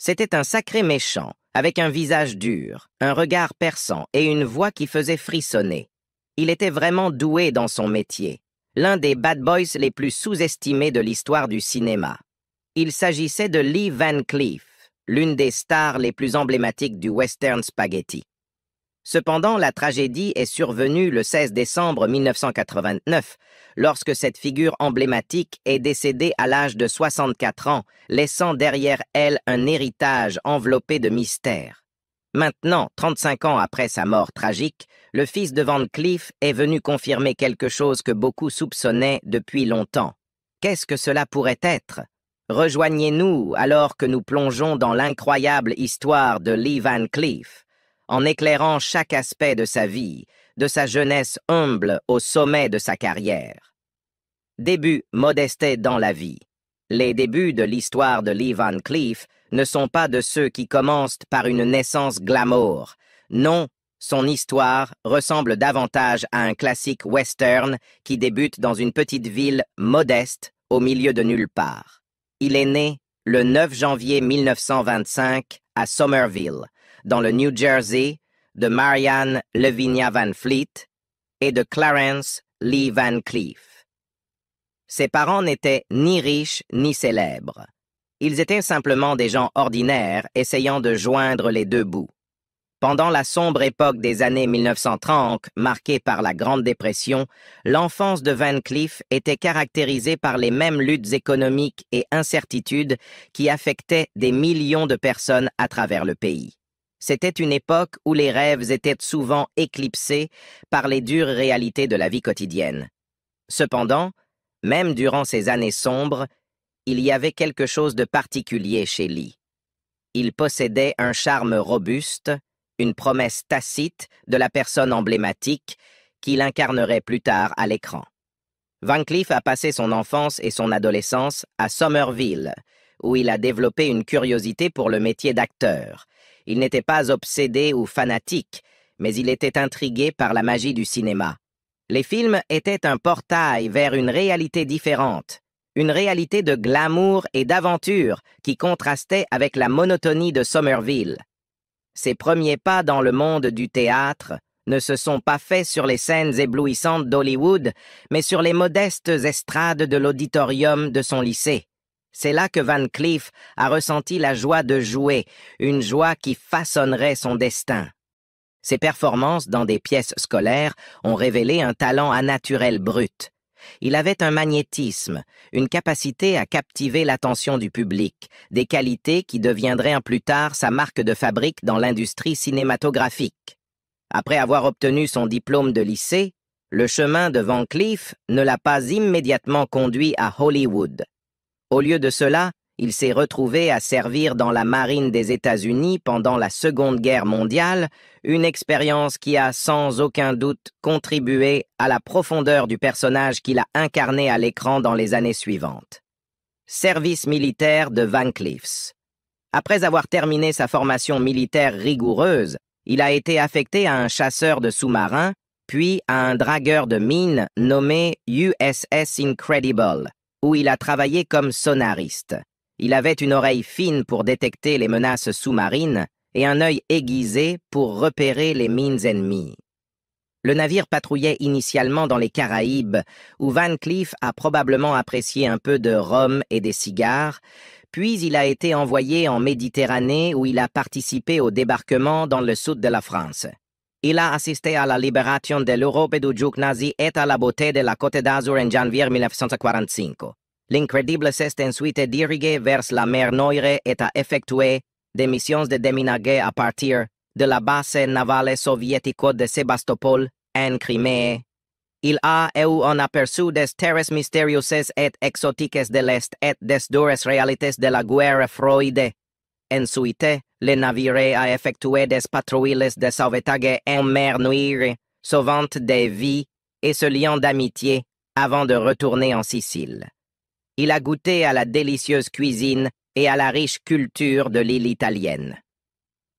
C'était un sacré méchant, avec un visage dur, un regard perçant et une voix qui faisait frissonner. Il était vraiment doué dans son métier, l'un des bad boys les plus sous-estimés de l'histoire du cinéma. Il s'agissait de Lee Van Cleef, l'une des stars les plus emblématiques du western spaghetti. Cependant, la tragédie est survenue le 16 décembre 1989, lorsque cette figure emblématique est décédée à l'âge de 64 ans, laissant derrière elle un héritage enveloppé de mystère. Maintenant, 35 ans après sa mort tragique, le fils de Van Cleef est venu confirmer quelque chose que beaucoup soupçonnaient depuis longtemps. Qu'est-ce que cela pourrait être? Rejoignez-nous alors que nous plongeons dans l'incroyable histoire de Lee Van Cleef, en éclairant chaque aspect de sa vie, de sa jeunesse humble au sommet de sa carrière. Début modeste dans la vie. Les débuts de l'histoire de Lee Van Cleef ne sont pas de ceux qui commencent par une naissance glamour. Non, son histoire ressemble davantage à un classique western qui débute dans une petite ville modeste au milieu de nulle part. Il est né le 9 janvier 1925 à Somerville, dans le New Jersey, de Marianne Lavinia Van Fleet et de Clarence Lee Van Cleef. Ses parents n'étaient ni riches ni célèbres. Ils étaient simplement des gens ordinaires essayant de joindre les deux bouts. Pendant la sombre époque des années 1930, marquée par la Grande Dépression, l'enfance de Van Cleef était caractérisée par les mêmes luttes économiques et incertitudes qui affectaient des millions de personnes à travers le pays. C'était une époque où les rêves étaient souvent éclipsés par les dures réalités de la vie quotidienne. Cependant, même durant ces années sombres, il y avait quelque chose de particulier chez Lee. Il possédait un charme robuste, une promesse tacite de la personne emblématique qu'il incarnerait plus tard à l'écran. Van Cleef a passé son enfance et son adolescence à Somerville, où il a développé une curiosité pour le métier d'acteur. Il n'était pas obsédé ou fanatique, mais il était intrigué par la magie du cinéma. Les films étaient un portail vers une réalité différente, une réalité de glamour et d'aventure qui contrastait avec la monotonie de Somerville. Ses premiers pas dans le monde du théâtre ne se sont pas faits sur les scènes éblouissantes d'Hollywood, mais sur les modestes estrades de l'auditorium de son lycée. C'est là que Van Cleef a ressenti la joie de jouer, une joie qui façonnerait son destin. Ses performances dans des pièces scolaires ont révélé un talent naturel brut. Il avait un magnétisme, une capacité à captiver l'attention du public, des qualités qui deviendraient plus tard sa marque de fabrique dans l'industrie cinématographique. Après avoir obtenu son diplôme de lycée, le chemin de Van Cleef ne l'a pas immédiatement conduit à Hollywood. Au lieu de cela, il s'est retrouvé à servir dans la marine des États-Unis pendant la Seconde Guerre mondiale, une expérience qui a sans aucun doute contribué à la profondeur du personnage qu'il a incarné à l'écran dans les années suivantes. Service militaire de Van Cleef. Après avoir terminé sa formation militaire rigoureuse, il a été affecté à un chasseur de sous-marins, puis à un dragueur de mines nommé USS Incredible, où il a travaillé comme sonariste. Il avait une oreille fine pour détecter les menaces sous-marines et un œil aiguisé pour repérer les mines ennemies. Le navire patrouillait initialement dans les Caraïbes, où Van Cleef a probablement apprécié un peu de rhum et des cigares, puis il a été envoyé en Méditerranée où il a participé au débarquement dans le sud de la France. Il a assisté à la libération de l'Europe du joug nazi et à la beauté de la Côte d'Azur en janvier 1945. L'Incredible s'est ensuite dirigé vers la mer Noire et a effectué des missions de déminage à partir de la base navale soviétique de Sébastopol, en Crimée. Il a eu un aperçu des terres mystérieuses et exotiques de l'Est et des dures réalités de la guerre froide. Ensuite, le navire a effectué des patrouilles de sauvetage en mer Noire, sauvant des vies et se liant d'amitié avant de retourner en Sicile. Il a goûté à la délicieuse cuisine et à la riche culture de l'île italienne.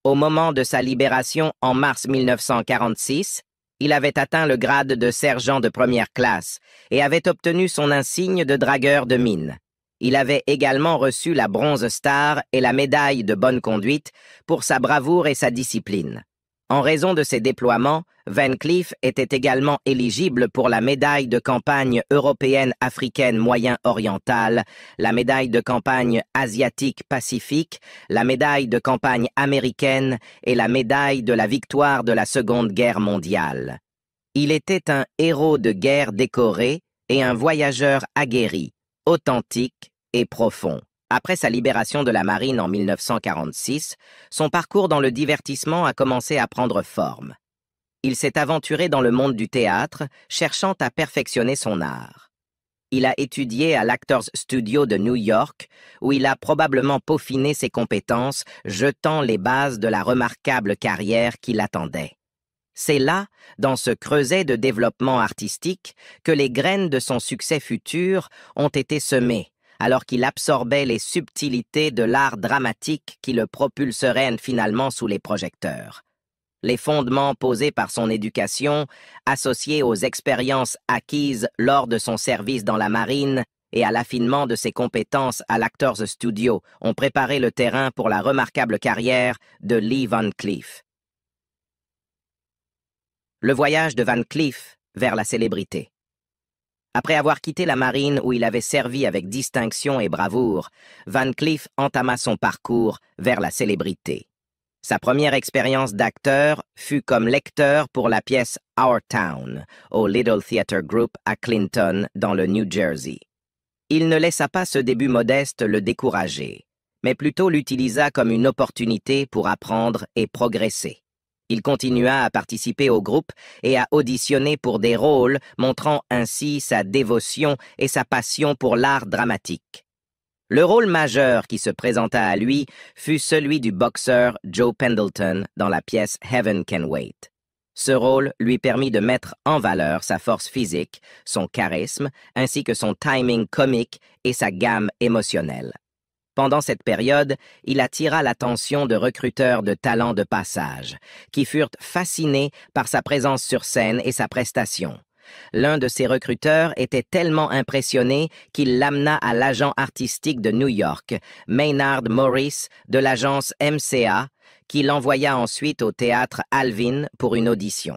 Au moment de sa libération en mars 1946, il avait atteint le grade de sergent de première classe et avait obtenu son insigne de dragueur de mine. Il avait également reçu la Bronze Star et la médaille de bonne conduite pour sa bravoure et sa discipline. En raison de ses déploiements, Van Cleef était également éligible pour la médaille de campagne européenne africaine moyen-orientale, la médaille de campagne asiatique-pacifique, la médaille de campagne américaine et la médaille de la victoire de la Seconde Guerre mondiale. Il était un héros de guerre décoré et un voyageur aguerri, authentique et profond. Après sa libération de la marine en 1946, son parcours dans le divertissement a commencé à prendre forme. Il s'est aventuré dans le monde du théâtre, cherchant à perfectionner son art. Il a étudié à l'Actors Studio de New York, où il a probablement peaufiné ses compétences, jetant les bases de la remarquable carrière qui l'attendait. C'est là, dans ce creuset de développement artistique, que les graines de son succès futur ont été semées, alors qu'il absorbait les subtilités de l'art dramatique qui le propulseraient finalement sous les projecteurs. Les fondements posés par son éducation, associés aux expériences acquises lors de son service dans la marine et à l'affinement de ses compétences à l'Actors Studio, ont préparé le terrain pour la remarquable carrière de Lee Van Cleef. Le voyage de Van Cleef vers la célébrité. Après avoir quitté la marine où il avait servi avec distinction et bravoure, Van Cleef entama son parcours vers la célébrité. Sa première expérience d'acteur fut comme lecteur pour la pièce Our Town au Little Theatre Group à Clinton, dans le New Jersey. Il ne laissa pas ce début modeste le décourager, mais plutôt l'utilisa comme une opportunité pour apprendre et progresser. Il continua à participer au groupe et à auditionner pour des rôles, montrant ainsi sa dévotion et sa passion pour l'art dramatique. Le rôle majeur qui se présenta à lui fut celui du boxeur Joe Pendleton dans la pièce Heaven Can Wait. Ce rôle lui permit de mettre en valeur sa force physique, son charisme, ainsi que son timing comique et sa gamme émotionnelle. Pendant cette période, il attira l'attention de recruteurs de talent de passage, qui furent fascinés par sa présence sur scène et sa prestation. L'un de ces recruteurs était tellement impressionné qu'il l'amena à l'agent artistique de New York, Maynard Morris, de l'agence MCA, qui l'envoya ensuite au théâtre Alvin pour une audition.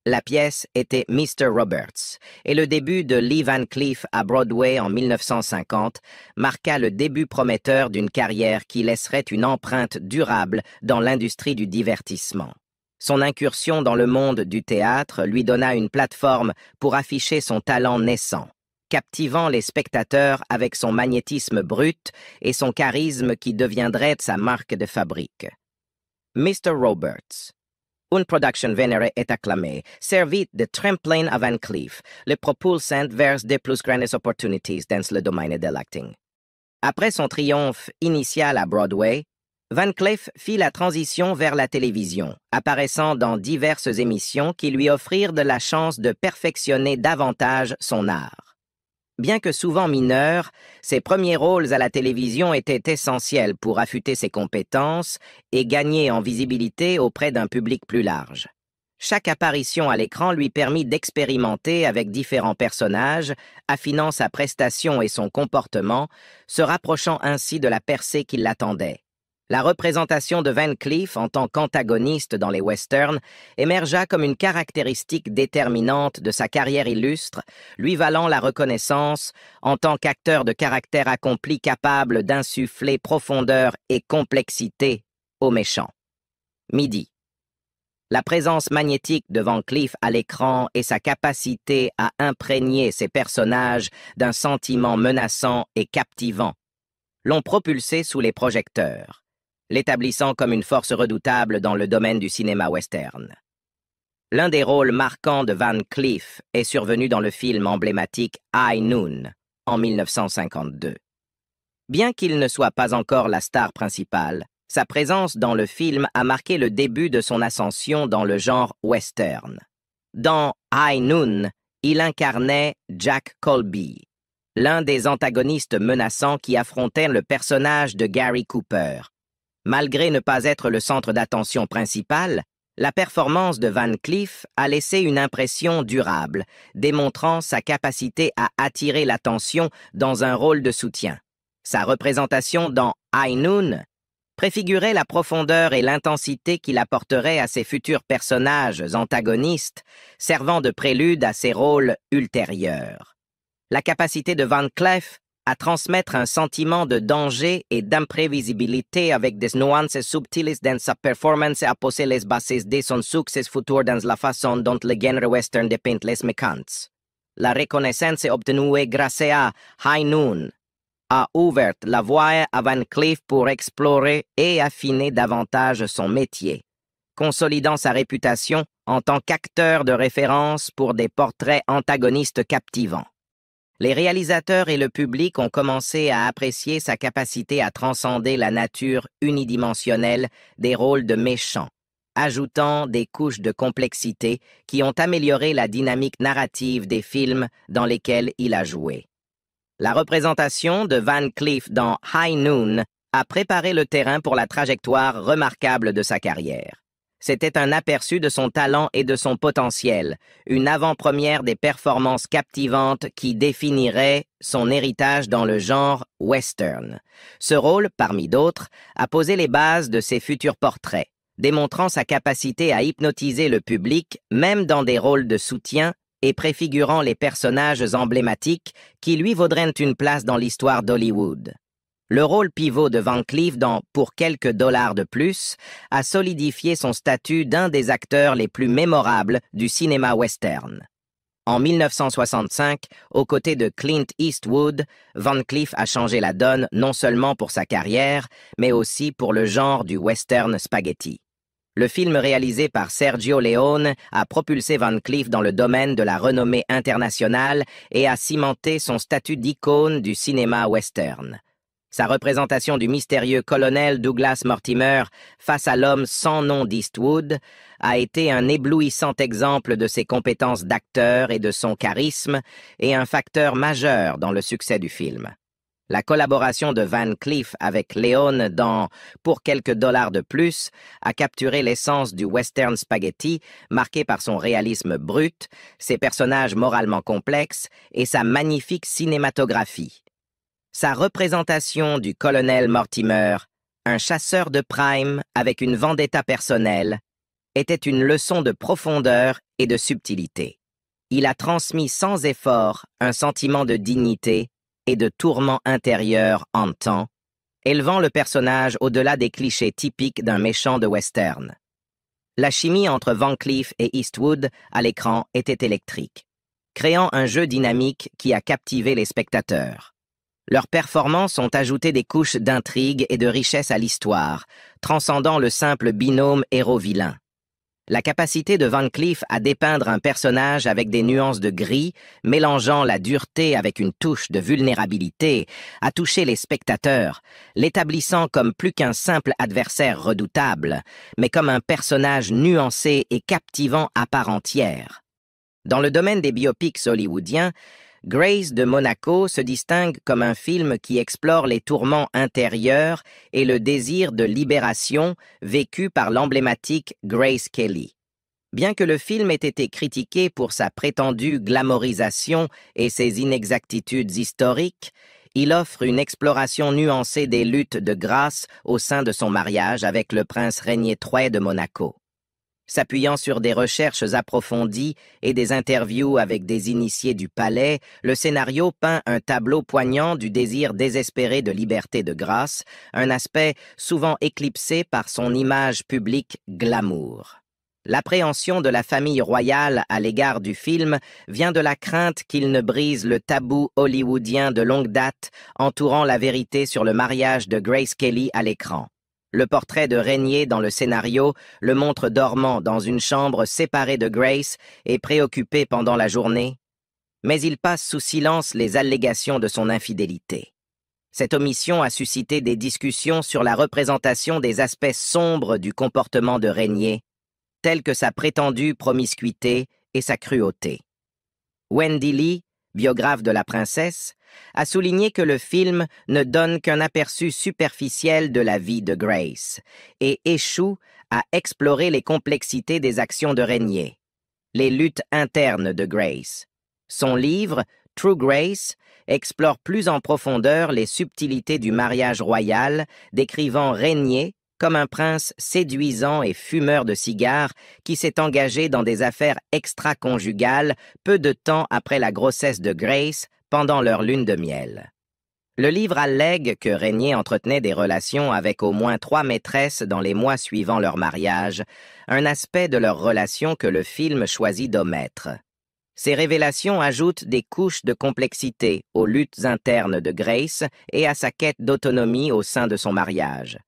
La pièce était Mr. Roberts, et le début de Lee Van Cleef à Broadway en 1950 marqua le début prometteur d'une carrière qui laisserait une empreinte durable dans l'industrie du divertissement. Son incursion dans le monde du théâtre lui donna une plateforme pour afficher son talent naissant, captivant les spectateurs avec son magnétisme brut et son charisme qui deviendrait sa marque de fabrique. Mr. Roberts. Une production vénérée et acclamée, servit de tremplin à Van Cleef, le propulsant vers de plus grandes opportunités dans le domaine de l'acting. Après son triomphe initial à Broadway, Van Cleef fit la transition vers la télévision, apparaissant dans diverses émissions qui lui offrirent de la chance de perfectionner davantage son art. Bien que souvent mineurs, ses premiers rôles à la télévision étaient essentiels pour affûter ses compétences et gagner en visibilité auprès d'un public plus large. Chaque apparition à l'écran lui permit d'expérimenter avec différents personnages, affinant sa prestation et son comportement, se rapprochant ainsi de la percée qui l'attendait. La représentation de Van Cleef en tant qu'antagoniste dans les westerns émergea comme une caractéristique déterminante de sa carrière illustre, lui valant la reconnaissance en tant qu'acteur de caractère accompli capable d'insuffler profondeur et complexité aux méchants. Midi. La présence magnétique de Van Cleef à l'écran et sa capacité à imprégner ses personnages d'un sentiment menaçant et captivant l'ont propulsé sous les projecteurs, l'établissant comme une force redoutable dans le domaine du cinéma western. L'un des rôles marquants de Van Cleef est survenu dans le film emblématique High Noon en 1952. Bien qu'il ne soit pas encore la star principale, sa présence dans le film a marqué le début de son ascension dans le genre western. Dans High Noon, il incarnait Jack Colby, l'un des antagonistes menaçants qui affrontait le personnage de Gary Cooper. Malgré ne pas être le centre d'attention principal, la performance de Van Cleef a laissé une impression durable, démontrant sa capacité à attirer l'attention dans un rôle de soutien. Sa représentation dans High Noon préfigurait la profondeur et l'intensité qu'il apporterait à ses futurs personnages antagonistes, servant de prélude à ses rôles ultérieurs. La capacité de Van Cleef à transmettre un sentiment de danger et d'imprévisibilité avec des nuances subtiles dans sa performance a posé les bases de son succès futur dans la façon dont le genre western dépeint les mécaniques. La reconnaissance obtenue grâce à High Noon a ouvert la voie à Van Cleef pour explorer et affiner davantage son métier, consolidant sa réputation en tant qu'acteur de référence pour des portraits antagonistes captivants. Les réalisateurs et le public ont commencé à apprécier sa capacité à transcender la nature unidimensionnelle des rôles de méchants, ajoutant des couches de complexité qui ont amélioré la dynamique narrative des films dans lesquels il a joué. La représentation de Van Cleef dans High Noon a préparé le terrain pour la trajectoire remarquable de sa carrière. C'était un aperçu de son talent et de son potentiel, une avant-première des performances captivantes qui définirait son héritage dans le genre western. Ce rôle, parmi d'autres, a posé les bases de ses futurs portraits, démontrant sa capacité à hypnotiser le public, même dans des rôles de soutien, et préfigurant les personnages emblématiques qui lui vaudraient une place dans l'histoire d'Hollywood. Le rôle pivot de Van Cleef dans Pour quelques dollars de plus a solidifié son statut d'un des acteurs les plus mémorables du cinéma western. En 1965, aux côtés de Clint Eastwood, Van Cleef a changé la donne non seulement pour sa carrière, mais aussi pour le genre du western spaghetti. Le film réalisé par Sergio Leone a propulsé Van Cleef dans le domaine de la renommée internationale et a cimenté son statut d'icône du cinéma western. Sa représentation du mystérieux colonel Douglas Mortimer face à l'homme sans nom d'Eastwood a été un éblouissant exemple de ses compétences d'acteur et de son charisme et un facteur majeur dans le succès du film. La collaboration de Van Cleef avec Leone dans Pour quelques dollars de plus a capturé l'essence du western spaghetti, marqué par son réalisme brut, ses personnages moralement complexes et sa magnifique cinématographie. Sa représentation du colonel Mortimer, un chasseur de prime avec une vendetta personnelle, était une leçon de profondeur et de subtilité. Il a transmis sans effort un sentiment de dignité et de tourment intérieur en temps, élevant le personnage au-delà des clichés typiques d'un méchant de western. La chimie entre Van Cleef et Eastwood à l'écran était électrique, créant un jeu dynamique qui a captivé les spectateurs. Leurs performances ont ajouté des couches d'intrigue et de richesse à l'histoire, transcendant le simple binôme héros-vilain. La capacité de Van Cleef à dépeindre un personnage avec des nuances de gris, mélangeant la dureté avec une touche de vulnérabilité, a touché les spectateurs, l'établissant comme plus qu'un simple adversaire redoutable, mais comme un personnage nuancé et captivant à part entière. Dans le domaine des biopics hollywoodiens, Grace de Monaco se distingue comme un film qui explore les tourments intérieurs et le désir de libération vécu par l'emblématique Grace Kelly. Bien que le film ait été critiqué pour sa prétendue glamorisation et ses inexactitudes historiques, il offre une exploration nuancée des luttes de grâce au sein de son mariage avec le prince Régnier III de Monaco. S'appuyant sur des recherches approfondies et des interviews avec des initiés du palais, le scénario peint un tableau poignant du désir désespéré de liberté de grâce, un aspect souvent éclipsé par son image publique glamour. L'appréhension de la famille royale à l'égard du film vient de la crainte qu'il ne brise le tabou hollywoodien de longue date entourant la vérité sur le mariage de Grace Kelly à l'écran. Le portrait de Régnier dans le scénario le montre dormant dans une chambre séparée de Grace et préoccupé pendant la journée, mais il passe sous silence les allégations de son infidélité. Cette omission a suscité des discussions sur la représentation des aspects sombres du comportement de Régnier, tels que sa prétendue promiscuité et sa cruauté. Wendy Lee, biographe de la princesse, a souligné que le film ne donne qu'un aperçu superficiel de la vie de Grace et échoue à explorer les complexités des actions de Régnier, les luttes internes de Grace. Son livre, True Grace, explore plus en profondeur les subtilités du mariage royal, décrivant Régnier comme un prince séduisant et fumeur de cigares qui s'est engagé dans des affaires extra-conjugales peu de temps après la grossesse de Grace pendant leur lune de miel. Le livre allègue que Régnier entretenait des relations avec au moins 3 maîtresses dans les mois suivant leur mariage, un aspect de leur relation que le film choisit d'omettre. Ces révélations ajoutent des couches de complexité aux luttes internes de Grace et à sa quête d'autonomie au sein de son mariage.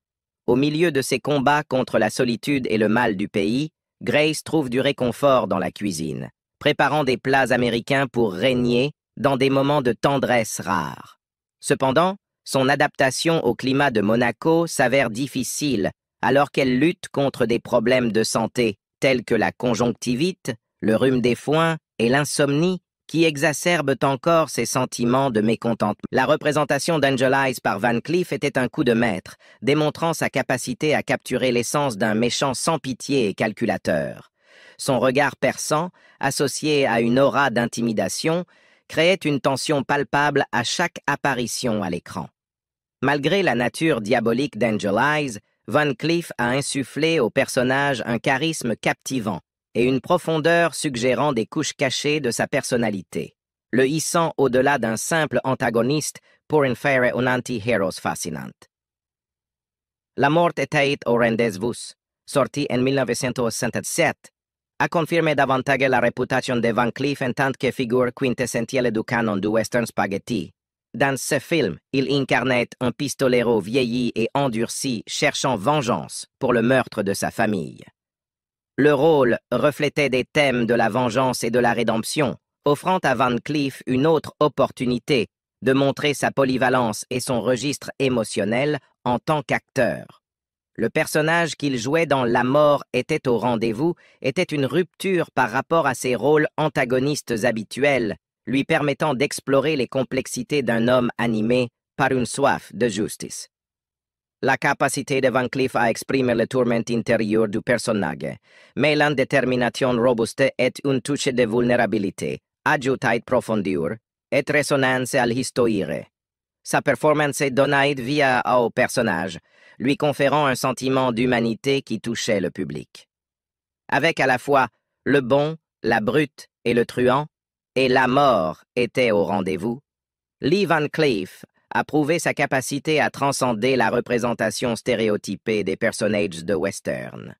Au milieu de ses combats contre la solitude et le mal du pays, Grace trouve du réconfort dans la cuisine, préparant des plats américains pour Régnier dans des moments de tendresse rares. Cependant, son adaptation au climat de Monaco s'avère difficile alors qu'elle lutte contre des problèmes de santé tels que la conjonctivite, le rhume des foins et l'insomnie qui exacerbent encore ses sentiments de mécontentement. La représentation d'Angel Eyes par Van Cleef était un coup de maître, démontrant sa capacité à capturer l'essence d'un méchant sans pitié et calculateur. Son regard perçant, associé à une aura d'intimidation, créait une tension palpable à chaque apparition à l'écran. Malgré la nature diabolique d'Angel Eyes, Van Cleef a insufflé au personnage un charisme captivant et une profondeur suggérant des couches cachées de sa personnalité, le hissant au-delà d'un simple antagoniste pour en faire un anti-héros fascinant. La mort était horrendez-vous, sorti en 1967, a confirmé davantage la réputation de Van Cleef en tant que figure quintessentielle du canon du western spaghetti. Dans ce film, il incarnait un pistolero vieilli et endurci cherchant vengeance pour le meurtre de sa famille. Le rôle reflétait des thèmes de la vengeance et de la rédemption, offrant à Van Cleef une autre opportunité de montrer sa polyvalence et son registre émotionnel en tant qu'acteur. Le personnage qu'il jouait dans La mort était au rendez-vous était une rupture par rapport à ses rôles antagonistes habituels, lui permettant d'explorer les complexités d'un homme animé par une soif de justice. La capacité de Van Cleef à exprimer le tourment intérieur du personnage, mêlant détermination robuste et une touche de vulnérabilité, ajoutée profondeur et résonance à l'histoire. Sa performance donnait vie au personnage, lui conférant un sentiment d'humanité qui touchait le public. Avec à la fois le bon, la brute et le truand, et la mort était au rendez-vous, Lee Van Cleef a prouvé sa capacité à transcender la représentation stéréotypée des personnages de western.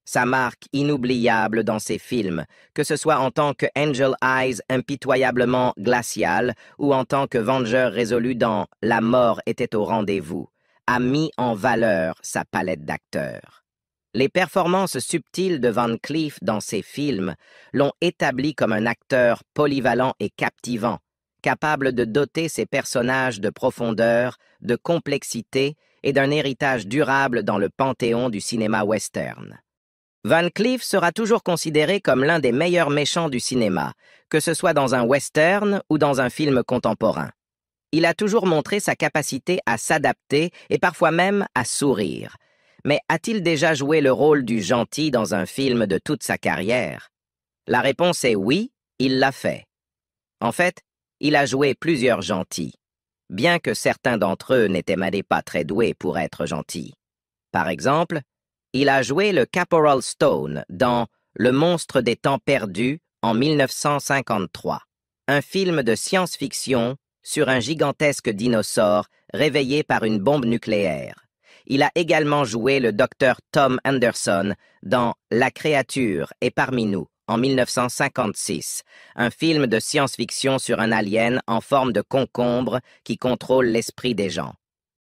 Sa marque inoubliable dans ses films, que ce soit en tant que Angel Eyes impitoyablement glacial ou en tant que vengeur résolu dans La mort était au rendez-vous, a mis en valeur sa palette d'acteurs. Les performances subtiles de Van Cleef dans ses films l'ont établi comme un acteur polyvalent et captivant, capable de doter ses personnages de profondeur, de complexité et d'un héritage durable dans le panthéon du cinéma western. Van Cleef sera toujours considéré comme l'un des meilleurs méchants du cinéma, que ce soit dans un western ou dans un film contemporain. Il a toujours montré sa capacité à s'adapter et parfois même à sourire. Mais a-t-il déjà joué le rôle du gentil dans un film de toute sa carrière? La réponse est oui, il l'a fait. En fait, il a joué plusieurs gentils, bien que certains d'entre eux n'étaient même pas très doués pour être gentils. Par exemple, il a joué le Caporal Stone dans Le monstre des temps perdus en 1953, un film de science-fiction sur un gigantesque dinosaure réveillé par une bombe nucléaire. Il a également joué le docteur Tom Anderson dans La créature est parmi nous en 1956, un film de science-fiction sur un alien en forme de concombre qui contrôle l'esprit des gens.